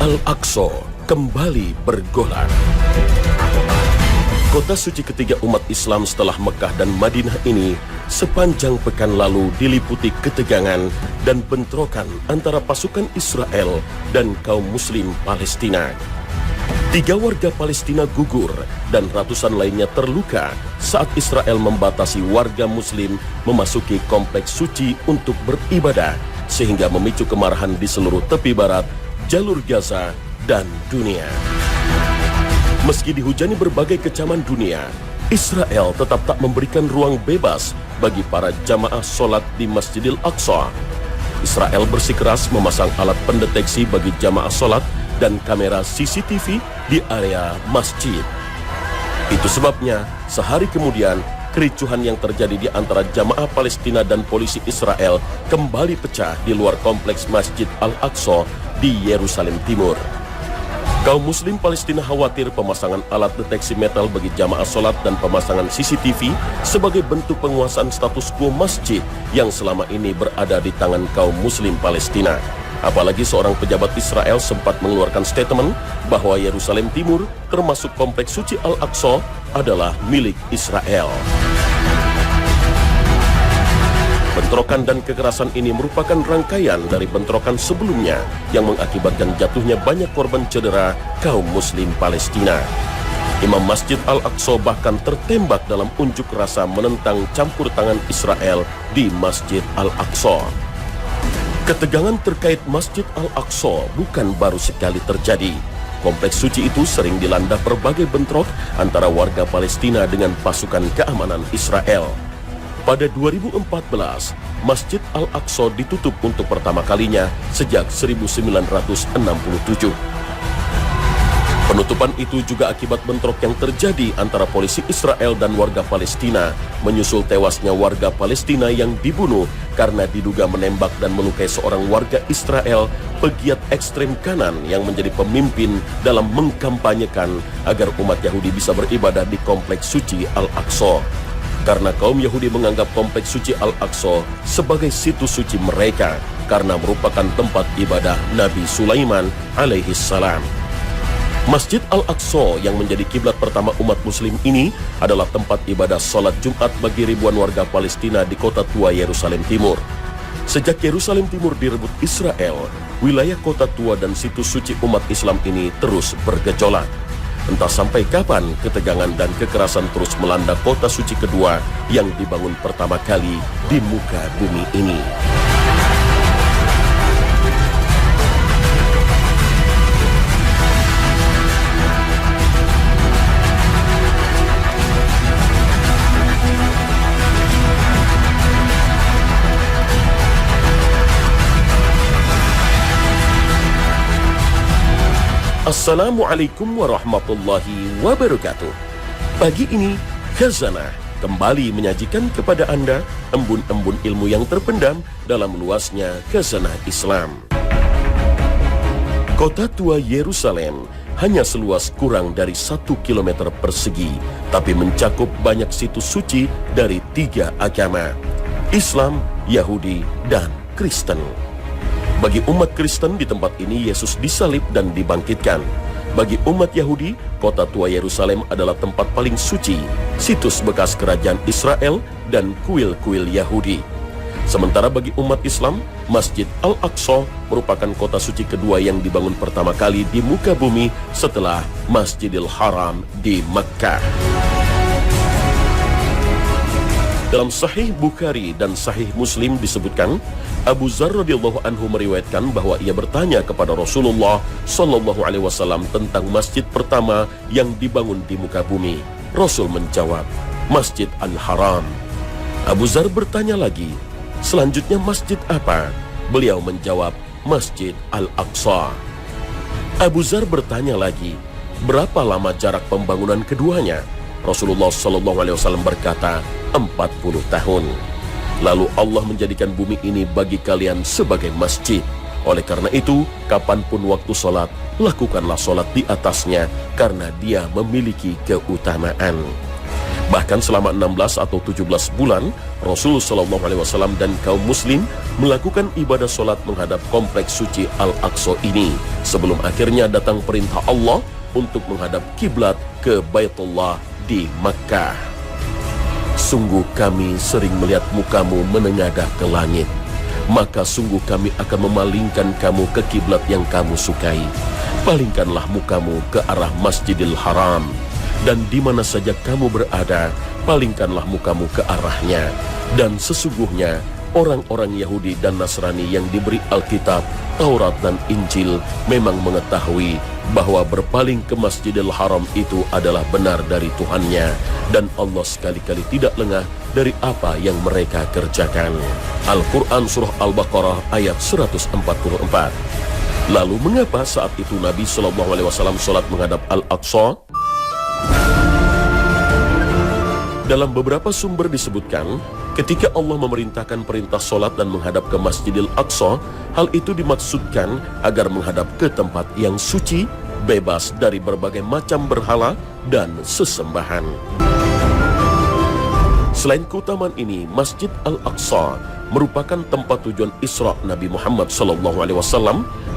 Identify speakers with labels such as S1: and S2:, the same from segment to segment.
S1: Al-Aqsa kembali bergolak. Kota suci ketiga umat Islam setelah Mekah dan Madinah ini sepanjang pekan lalu diliputi ketegangan dan bentrokan antara pasukan Israel dan kaum Muslim Palestina. 3 warga Palestina gugur dan ratusan lainnya terluka saat Israel membatasi warga Muslim memasuki kompleks suci untuk beribadah, sehingga memicu kemarahan di seluruh tepi barat, jalur Gaza, dan dunia. Meski dihujani berbagai kecaman dunia, Israel tetap tak memberikan ruang bebas bagi para jamaah sholat di Masjidil Aqsa. Israel bersikeras memasang alat pendeteksi bagi jamaah sholat dan kamera CCTV di area masjid. Itu sebabnya, sehari kemudian, kericuhan yang terjadi di antara jamaah Palestina dan polisi Israel kembali pecah di luar kompleks Masjid Al-Aqsa di Yerusalem Timur. Kaum Muslim Palestina khawatir pemasangan alat deteksi metal bagi jamaah sholat dan pemasangan CCTV sebagai bentuk penguasaan status quo masjid yang selama ini berada di tangan kaum Muslim Palestina. Apalagi seorang pejabat Israel sempat mengeluarkan statement bahwa Yerusalem Timur, termasuk kompleks suci Al-Aqsa, adalah milik Israel. Bentrokan dan kekerasan ini merupakan rangkaian dari bentrokan sebelumnya yang mengakibatkan jatuhnya banyak korban cedera kaum Muslim Palestina. Imam Masjid Al-Aqsa bahkan tertembak dalam unjuk rasa menentang campur tangan Israel di Masjid Al-Aqsa. Ketegangan terkait Masjid Al-Aqsa bukan baru sekali terjadi. Kompleks suci itu sering dilanda berbagai bentrok antara warga Palestina dengan pasukan keamanan Israel. Pada 2014, Masjid Al-Aqsa ditutup untuk pertama kalinya sejak 1967. Penutupan itu juga akibat bentrok yang terjadi antara polisi Israel dan warga Palestina, menyusul tewasnya warga Palestina yang dibunuh karena diduga menembak dan melukai seorang warga Israel pegiat ekstrem kanan yang menjadi pemimpin dalam mengkampanyekan agar umat Yahudi bisa beribadah di kompleks suci Al-Aqsa. Karena kaum Yahudi menganggap kompleks suci Al-Aqsa sebagai situs suci mereka karena merupakan tempat ibadah Nabi Sulaiman alaihi salam. Masjid Al-Aqsa yang menjadi kiblat pertama umat muslim ini adalah tempat ibadah sholat Jumat bagi ribuan warga Palestina di kota tua Yerusalem Timur. Sejak Yerusalem Timur direbut Israel, wilayah kota tua dan situs suci umat Islam ini terus bergejolak. Entah sampai kapan ketegangan dan kekerasan terus melanda kota suci kedua yang dibangun pertama kali di muka bumi ini. Assalamualaikum warahmatullahi wabarakatuh. Pagi ini, Khazanah kembali menyajikan kepada Anda embun-embun ilmu yang terpendam dalam luasnya Khazanah Islam. Kota tua Yerusalem hanya seluas kurang dari 1 km persegi, tapi mencakup banyak situs suci dari 3 agama, Islam, Yahudi, dan Kristen. Bagi umat Kristen di tempat ini Yesus disalib dan dibangkitkan. Bagi umat Yahudi, kota tua Yerusalem adalah tempat paling suci, situs bekas kerajaan Israel dan kuil-kuil Yahudi. Sementara bagi umat Islam, Masjid Al-Aqsa merupakan kota suci kedua yang dibangun pertama kali di muka bumi setelah Masjidil Haram di Mekkah. Dalam Sahih Bukhari dan Sahih Muslim disebutkan, Abu Dzar radhiyallahu anhu meriwayatkan bahwa ia bertanya kepada Rasulullah sallallahu alaihi wasallam tentang masjid pertama yang dibangun di muka bumi. Rasul menjawab, Masjid Al-Haram. Abu Dzar bertanya lagi, selanjutnya masjid apa? Beliau menjawab, Masjid Al-Aqsa. Abu Dzar bertanya lagi, berapa lama jarak pembangunan keduanya? Rasulullah sallallahu alaihi wasallam berkata, 40 tahun. Lalu Allah menjadikan bumi ini bagi kalian sebagai masjid. Oleh karena itu, kapanpun waktu sholat, lakukanlah sholat di atasnya karena dia memiliki keutamaan. Bahkan selama 16 atau 17 bulan, Rasul Shallallahu Alaihi Wasallam dan kaum muslim melakukan ibadah solat menghadap kompleks suci Al-Aqsa ini, sebelum akhirnya datang perintah Allah untuk menghadap kiblat ke Baitullah di Makkah. Sungguh kami sering melihat mukamu menengadah ke langit, maka sungguh kami akan memalingkan kamu ke kiblat yang kamu sukai. Palingkanlah mukamu ke arah Masjidil Haram, dan di mana saja kamu berada, palingkanlah mukamu ke arahnya. Dan sesungguhnya orang-orang Yahudi dan Nasrani yang diberi Alkitab, Taurat dan Injil memang mengetahui bahwa berpaling ke Masjidil Haram itu adalah benar dari Tuhannya, dan Allah sekali-kali tidak lengah dari apa yang mereka kerjakan. Al-Quran Surah Al-Baqarah ayat 144. Lalu mengapa saat itu Nabi SAW sholat menghadap Al-Aqsa? Dalam beberapa sumber disebutkan, ketika Allah memerintahkan perintah solat dan menghadap ke Masjidil Aqsa, hal itu dimaksudkan agar menghadap ke tempat yang suci, bebas dari berbagai macam berhala dan sesembahan. Selain keutamaan ini, Masjid Al-Aqsa merupakan tempat tujuan Isra Nabi Muhammad SAW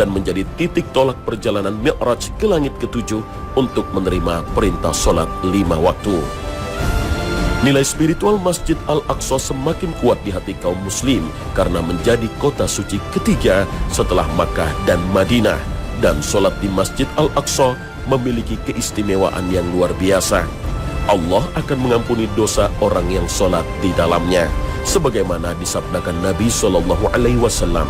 S1: dan menjadi titik tolak perjalanan Mi'raj ke langit ketujuh untuk menerima perintah solat 5 waktu. Nilai spiritual Masjid Al-Aqsa semakin kuat di hati kaum muslim karena menjadi kota suci ketiga setelah Makkah dan Madinah, dan sholat di Masjid Al-Aqsa memiliki keistimewaan yang luar biasa. Allah akan mengampuni dosa orang yang sholat di dalamnya, sebagaimana disabdakan Nabi SAW.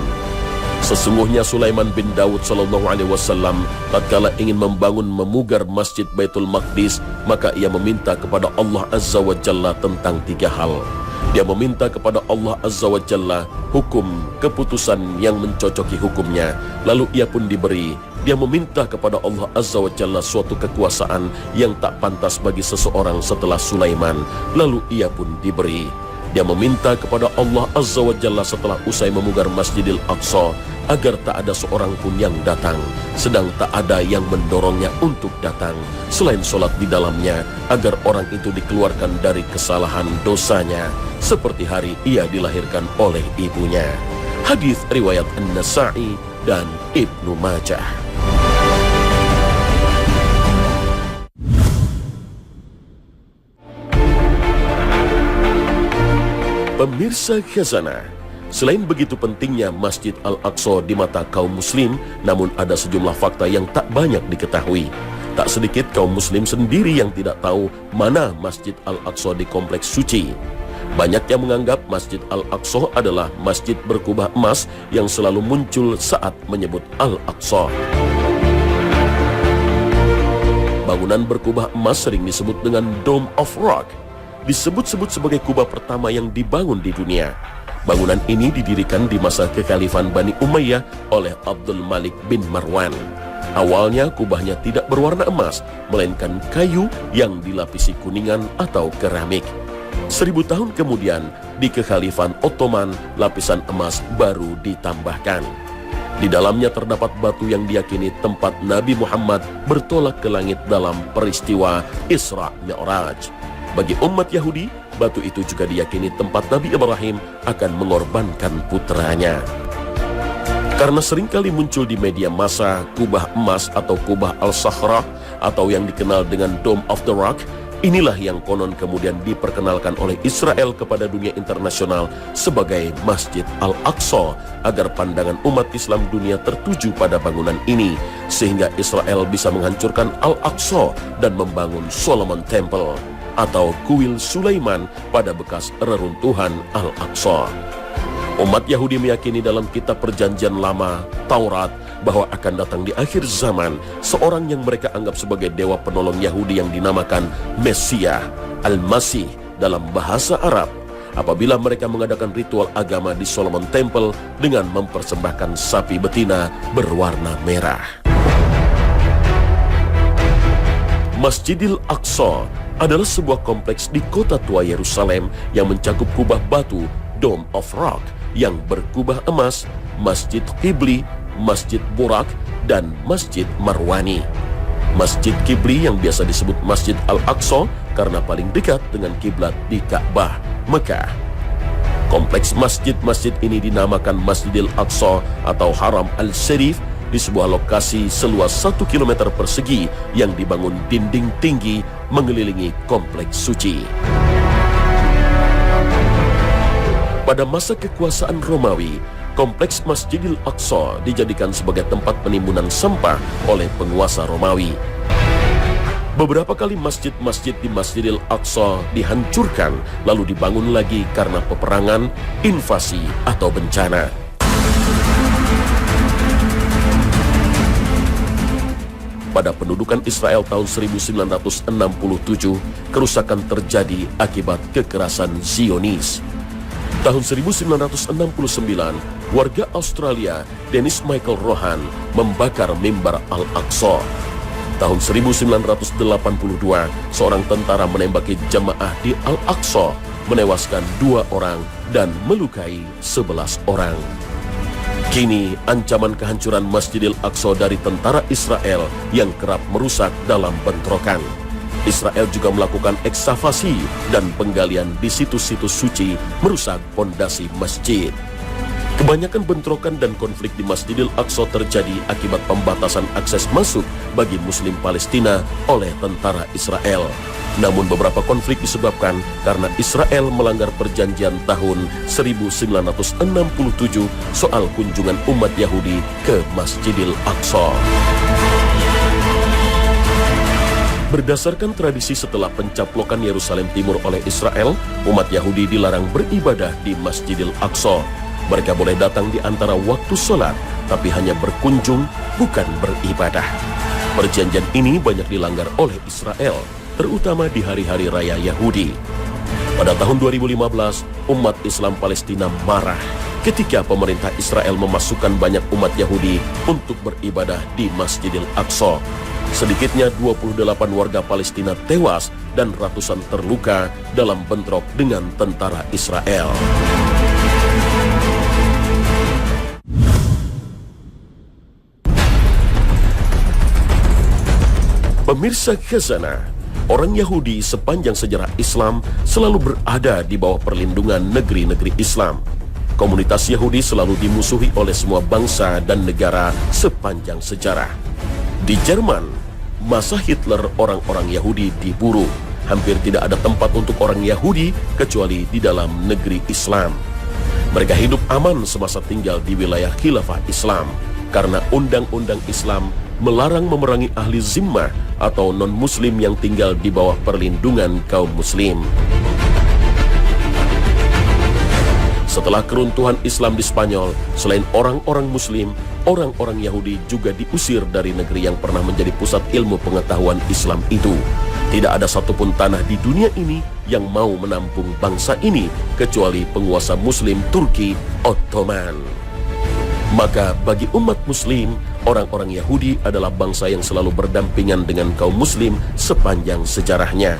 S1: Sesungguhnya Sulaiman bin Daud SAW tatkala ingin membangun memugar Masjid Baitul Maqdis, maka ia meminta kepada Allah Azza wa Jalla tentang 3 hal. Dia meminta kepada Allah Azza wa Jalla hukum, keputusan yang mencocoki hukumnya, lalu ia pun diberi. Dia meminta kepada Allah Azza wa Jalla suatu kekuasaan yang tak pantas bagi seseorang setelah Sulaiman, lalu ia pun diberi. Dia meminta kepada Allah Azza wa Jalla setelah usai memugar Masjidil Aqsa agar tak ada seorang pun yang datang, sedang tak ada yang mendorongnya untuk datang selain sholat di dalamnya, agar orang itu dikeluarkan dari kesalahan dosanya seperti hari ia dilahirkan oleh ibunya. Hadis riwayat An-Nasa'i dan Ibnu Majah. Pemirsa Khazanah, selain begitu pentingnya Masjid Al-Aqsa di mata kaum muslim, namun ada sejumlah fakta yang tak banyak diketahui. Tak sedikit kaum muslim sendiri yang tidak tahu mana Masjid Al-Aqsa di kompleks suci. Banyak yang menganggap Masjid Al-Aqsa adalah masjid berkubah emas yang selalu muncul saat menyebut Al-Aqsa. Bangunan berkubah emas sering disebut dengan Dome of Rock, disebut-sebut sebagai kubah pertama yang dibangun di dunia. Bangunan ini didirikan di masa kekhalifan Bani Umayyah oleh Abdul Malik bin Marwan. Awalnya kubahnya tidak berwarna emas, melainkan kayu yang dilapisi kuningan atau keramik. 1000 tahun kemudian, di kekhalifan Ottoman, lapisan emas baru ditambahkan. Di dalamnya terdapat batu yang diyakini tempat Nabi Muhammad bertolak ke langit dalam peristiwa Isra Mi'raj. Bagi umat Yahudi, batu itu juga diyakini tempat Nabi Ibrahim akan mengorbankan putranya. Karena seringkali muncul di media massa kubah emas atau kubah Al-Sakhrah atau yang dikenal dengan Dome of the Rock, inilah yang konon kemudian diperkenalkan oleh Israel kepada dunia internasional sebagai Masjid Al-Aqsa, agar pandangan umat Islam dunia tertuju pada bangunan ini, sehingga Israel bisa menghancurkan Al-Aqsa dan membangun Solomon Temple atau kuil Sulaiman pada bekas reruntuhan Al-Aqsa. Umat Yahudi meyakini dalam kitab perjanjian lama, Taurat, bahwa akan datang di akhir zaman seorang yang mereka anggap sebagai dewa penolong Yahudi yang dinamakan Mesias, Al-Masih dalam bahasa Arab, apabila mereka mengadakan ritual agama di Solomon Temple dengan mempersembahkan sapi betina berwarna merah. Masjidil Aqsa adalah sebuah kompleks di kota tua Yerusalem yang mencakup kubah batu Dome of Rock yang berkubah emas, Masjid Qibli, Masjid Burak, dan Masjid Marwani. Masjid Qibli yang biasa disebut Masjid Al-Aqsa karena paling dekat dengan kiblat di Ka'bah, Mekah. Kompleks masjid-masjid ini dinamakan Masjidil Aqsa atau Haram Al-Syarif di sebuah lokasi seluas 1 km persegi yang dibangun dinding tinggi mengelilingi kompleks suci. Pada masa kekuasaan Romawi, kompleks Masjidil Aqsa dijadikan sebagai tempat penimbunan sampah oleh penguasa Romawi. Beberapa kali masjid-masjid di Masjidil Aqsa dihancurkan lalu dibangun lagi karena peperangan, invasi, atau bencana. Pada pendudukan Israel tahun 1967, kerusakan terjadi akibat kekerasan Zionis. Tahun 1969, warga Australia Dennis Michael Rohan membakar mimbar Al-Aqsa. Tahun 1982, seorang tentara menembaki jemaah di Al-Aqsa, menewaskan 2 orang dan melukai 11 orang. Kini, ancaman kehancuran Masjidil Aqsa dari tentara Israel yang kerap merusak dalam bentrokan. Israel juga melakukan ekskavasi dan penggalian di situs-situs suci merusak pondasi masjid. Kebanyakan bentrokan dan konflik di Masjidil Aqsa terjadi akibat pembatasan akses masuk bagi Muslim Palestina oleh tentara Israel. Namun beberapa konflik disebabkan karena Israel melanggar perjanjian tahun 1967 soal kunjungan umat Yahudi ke Masjidil Aqsa. Berdasarkan tradisi setelah pencaplokan Yerusalem Timur oleh Israel, umat Yahudi dilarang beribadah di Masjidil Aqsa. Mereka boleh datang di antara waktu sholat, tapi hanya berkunjung, bukan beribadah. Perjanjian ini banyak dilanggar oleh Israel, terutama di hari-hari raya Yahudi. Pada tahun 2015, umat Islam Palestina marah ketika pemerintah Israel memasukkan banyak umat Yahudi untuk beribadah di Masjidil Aqsa. Sedikitnya 28 warga Palestina tewas dan ratusan terluka dalam bentrok dengan tentara Israel. Pemirsa Khazanah, orang Yahudi sepanjang sejarah Islam selalu berada di bawah perlindungan negeri-negeri Islam. Komunitas Yahudi selalu dimusuhi oleh semua bangsa dan negara sepanjang sejarah. Di Jerman, masa Hitler orang-orang Yahudi diburu. Hampir tidak ada tempat untuk orang Yahudi kecuali di dalam negeri Islam. Mereka hidup aman semasa tinggal di wilayah khilafah Islam karena undang-undang Islam melarang memerangi ahli zimmah atau non-muslim yang tinggal di bawah perlindungan kaum muslim. Setelah keruntuhan Islam di Spanyol, selain orang-orang muslim, orang-orang Yahudi juga diusir dari negeri yang pernah menjadi pusat ilmu pengetahuan Islam itu. Tidak ada satupun tanah di dunia ini yang mau menampung bangsa ini kecuali penguasa muslim Turki Ottoman. Maka bagi umat muslim, orang-orang Yahudi adalah bangsa yang selalu berdampingan dengan kaum muslim sepanjang sejarahnya.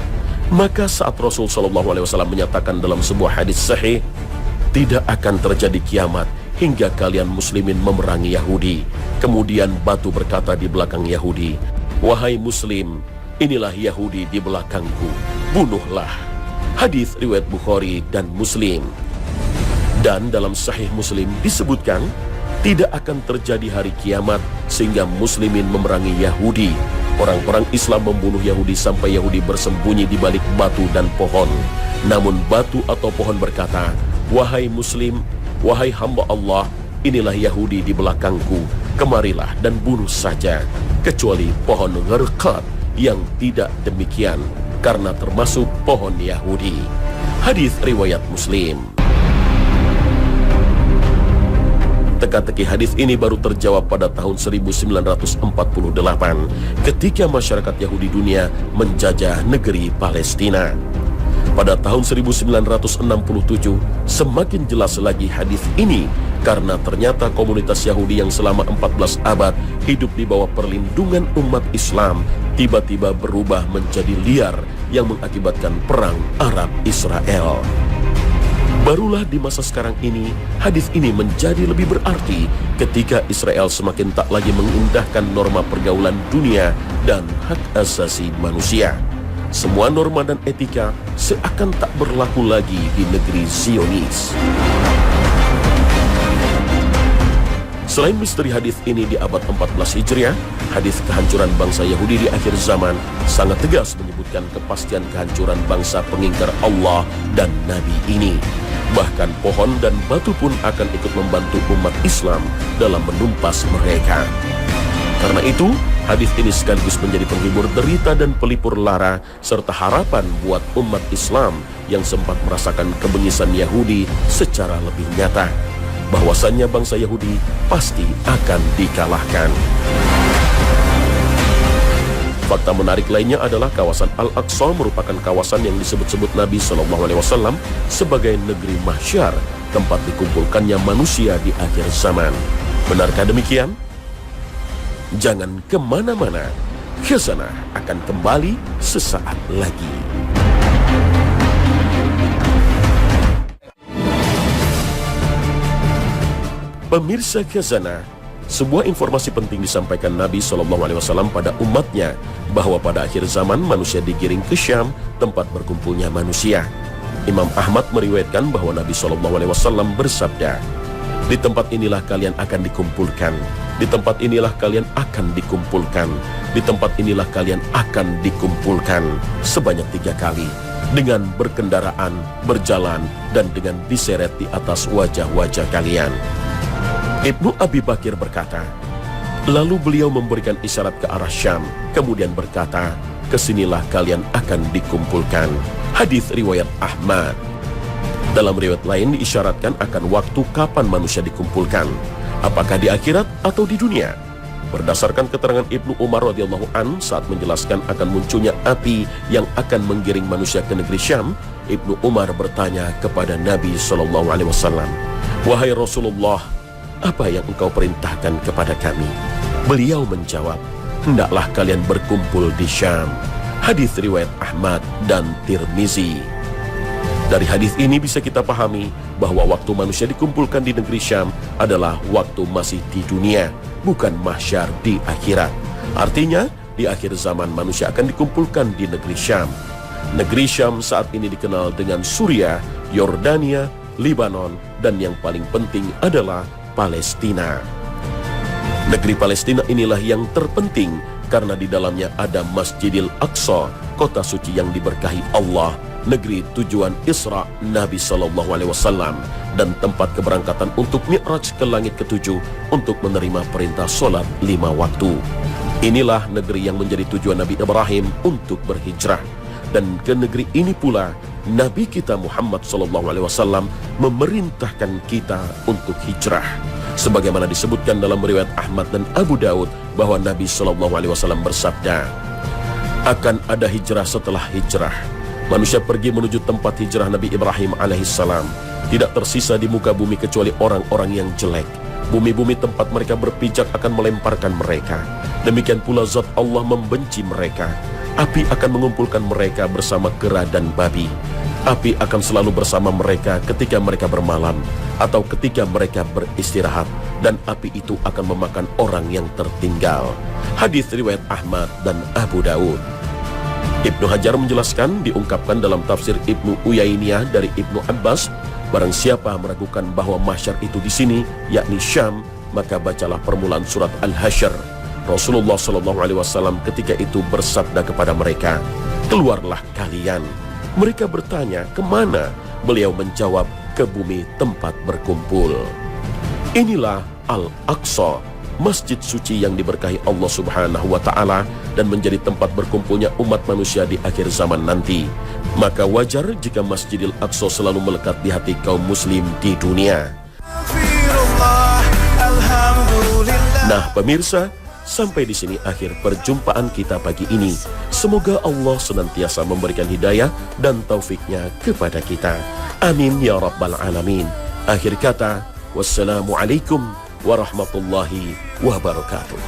S1: Maka saat Rasul SAW menyatakan dalam sebuah hadis sahih, tidak akan terjadi kiamat hingga kalian muslimin memerangi Yahudi. Kemudian batu berkata di belakang Yahudi, wahai muslim, inilah Yahudi di belakangku, bunuhlah. Hadis riwayat Bukhari dan Muslim. Dan dalam Sahih Muslim disebutkan, tidak akan terjadi hari kiamat sehingga muslimin memerangi Yahudi. Orang-orang Islam membunuh Yahudi sampai Yahudi bersembunyi di balik batu dan pohon. Namun batu atau pohon berkata, wahai muslim, wahai hamba Allah, inilah Yahudi di belakangku, kemarilah dan bunuh saja. Kecuali pohon Gharqad yang tidak demikian, karena termasuk pohon Yahudi. Hadis riwayat Muslim. Teka-teki hadis ini baru terjawab pada tahun 1948 ketika masyarakat Yahudi dunia menjajah negeri Palestina. Pada tahun 1967 semakin jelas lagi hadis ini karena ternyata komunitas Yahudi yang selama 14 abad hidup di bawah perlindungan umat Islam tiba-tiba berubah menjadi liar yang mengakibatkan perang Arab Israel. Barulah di masa sekarang ini, hadis ini menjadi lebih berarti ketika Israel semakin tak lagi mengindahkan norma pergaulan dunia dan hak asasi manusia. Semua norma dan etika seakan tak berlaku lagi di negeri Zionis. Selain misteri hadis ini di abad 14 Hijriah, hadis kehancuran bangsa Yahudi di akhir zaman sangat tegas menyebutkan kepastian kehancuran bangsa pengingkar Allah dan Nabi ini. Bahkan pohon dan batu pun akan ikut membantu umat Islam dalam menumpas mereka. Karena itu, hadis ini sekaligus menjadi penghibur derita dan pelipur lara serta harapan buat umat Islam yang sempat merasakan kebengisan Yahudi secara lebih nyata. Bahwasannya bangsa Yahudi pasti akan dikalahkan. Fakta menarik lainnya adalah kawasan Al-Aqsa merupakan kawasan yang disebut-sebut Nabi SAW sebagai negeri mahsyar, tempat dikumpulkannya manusia di akhir zaman. Benarkah demikian? Jangan kemana-mana, Khazanah akan kembali sesaat lagi. Pemirsa Khazanah, sebuah informasi penting disampaikan Nabi SAW pada umatnya bahwa pada akhir zaman manusia digiring ke Syam, tempat berkumpulnya manusia. Imam Ahmad meriwayatkan bahwa Nabi SAW bersabda, "Di tempat inilah kalian akan dikumpulkan. Di tempat inilah kalian akan dikumpulkan. Di tempat inilah kalian akan dikumpulkan." Sebanyak 3 kali. Dengan berkendaraan, berjalan, dan dengan diseret di atas wajah-wajah kalian. Ibnu Abi Bakir berkata, lalu beliau memberikan isyarat ke arah Syam, kemudian berkata, "Kesinilah kalian akan dikumpulkan." Hadis riwayat Ahmad. Dalam riwayat lain diisyaratkan akan waktu kapan manusia dikumpulkan, apakah di akhirat atau di dunia. Berdasarkan keterangan Ibnu Umar radhiyallahu an saat menjelaskan akan munculnya api yang akan menggiring manusia ke negeri Syam, Ibnu Umar bertanya kepada Nabi SAW, "Wahai Rasulullah, apa yang engkau perintahkan kepada kami?" Beliau menjawab, "Hendaklah kalian berkumpul di Syam." Hadis riwayat Ahmad dan Tirmizi. Dari hadis ini bisa kita pahami bahwa waktu manusia dikumpulkan di negeri Syam adalah waktu masih di dunia, bukan mahsyar di akhirat. Artinya, di akhir zaman manusia akan dikumpulkan di negeri Syam. Negeri Syam saat ini dikenal dengan Suriah, Yordania, Lebanon, dan yang paling penting adalah Palestina. Negeri Palestina inilah yang terpenting karena di dalamnya ada Masjidil Aqsa, kota suci yang diberkahi Allah, negeri tujuan Isra Nabi SAW, dan tempat keberangkatan untuk Mi'raj ke langit ketujuh untuk menerima perintah sholat 5 waktu. Inilah negeri yang menjadi tujuan Nabi Ibrahim untuk berhijrah. Dan ke negeri ini pula Nabi kita Muhammad SAW memerintahkan kita untuk hijrah. Sebagaimana disebutkan dalam riwayat Ahmad dan Abu Daud bahwa Nabi SAW bersabda, "Akan ada hijrah setelah hijrah." Manusia pergi menuju tempat hijrah Nabi Ibrahim alaihissalam. Tidak tersisa di muka bumi kecuali orang-orang yang jelek. Bumi-bumi tempat mereka berpijak akan melemparkan mereka. Demikian pula zat Allah membenci mereka. Api akan mengumpulkan mereka bersama kera dan babi. Api akan selalu bersama mereka ketika mereka bermalam atau ketika mereka beristirahat, dan api itu akan memakan orang yang tertinggal. Hadis riwayat Ahmad dan Abu Daud. Ibnu Hajar menjelaskan, diungkapkan dalam tafsir Ibnu Uyainiyah dari Ibnu Abbas, barang siapa meragukan bahwa mahsyar itu di sini, yakni Syam, maka bacalah permulaan surat Al-Hasyr. Rasulullah SAW ketika itu bersabda kepada mereka, "Keluarlah kalian." Mereka bertanya, "Kemana?" Beliau menjawab, "Ke bumi tempat berkumpul." Inilah Al-Aqsa, masjid suci yang diberkahi Allah Subhanahu wa Ta'ala dan menjadi tempat berkumpulnya umat manusia di akhir zaman nanti. Maka wajar jika Masjidil Aqsa selalu melekat di hati kaum muslim di dunia. Nah pemirsa, sampai di sini akhir perjumpaan kita pagi ini. Semoga Allah senantiasa memberikan hidayah dan taufiknya kepada kita. Amin ya rabbal alamin. Akhir kata, wassalamualaikum warahmatullahi wabarakatuh.